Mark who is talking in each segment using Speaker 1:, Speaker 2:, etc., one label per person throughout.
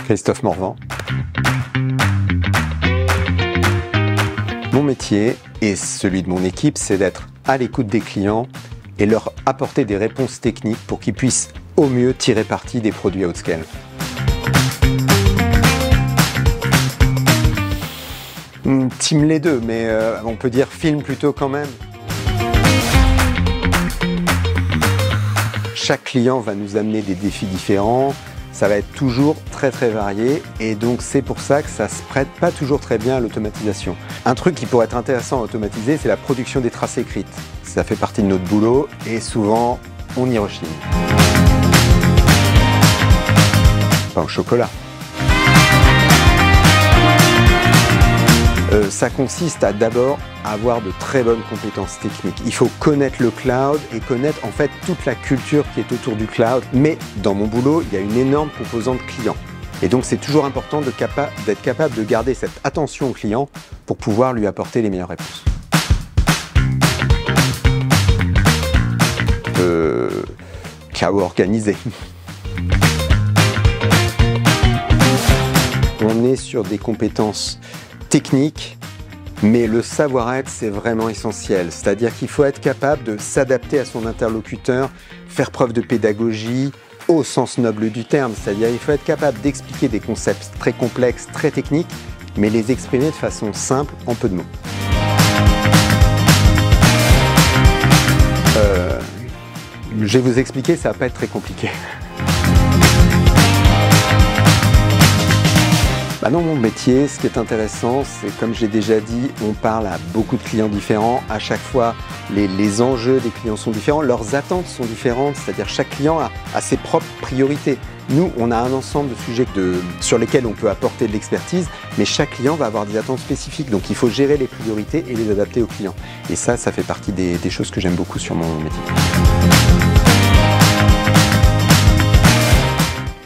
Speaker 1: Christophe Morvan. Mon métier et celui de mon équipe, c'est d'être à l'écoute des clients et leur apporter des réponses techniques pour qu'ils puissent au mieux tirer parti des produits Outscale. Team les deux, mais on peut dire film plutôt quand même. Chaque client va nous amener des défis différents, ça va être toujours très varié et donc c'est pour ça que ça se prête pas toujours très bien à l'automatisation. Un truc qui pourrait être intéressant à automatiser, c'est la production des traces écrites. Ça fait partie de notre boulot et souvent on y rechigne. Pas au chocolat. Ça consiste à d'abord avoir de très bonnes compétences techniques. Il faut connaître le cloud et connaître en fait toute la culture qui est autour du cloud. Mais dans mon boulot, il y a une énorme composante client. Et donc c'est toujours important d'être capable de garder cette attention au client pour pouvoir lui apporter les meilleures réponses. Chaos organisé. On est sur des compétences techniques, mais le savoir-être, c'est vraiment essentiel. C'est-à-dire qu'il faut être capable de s'adapter à son interlocuteur, faire preuve de pédagogie au sens noble du terme. C'est-à-dire qu'il faut être capable d'expliquer des concepts très complexes, très techniques, mais les exprimer de façon simple, en peu de mots. Je vais vous expliquer, ça va pas être très compliqué. Dans mon métier, ce qui est intéressant, c'est comme j'ai déjà dit, on parle à beaucoup de clients différents. À chaque fois, les enjeux des clients sont différents, leurs attentes sont différentes, c'est-à-dire chaque client a ses propres priorités. Nous, on a un ensemble de sujets sur lesquels on peut apporter de l'expertise, mais chaque client va avoir des attentes spécifiques. Donc il faut gérer les priorités et les adapter aux clients. Et ça fait partie des choses que j'aime beaucoup sur mon métier.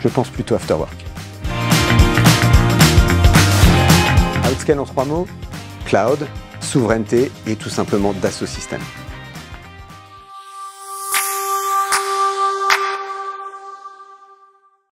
Speaker 1: Je pense plutôt after work. Outscale en 3 mots, cloud, souveraineté et tout simplement Dassault Systèmes.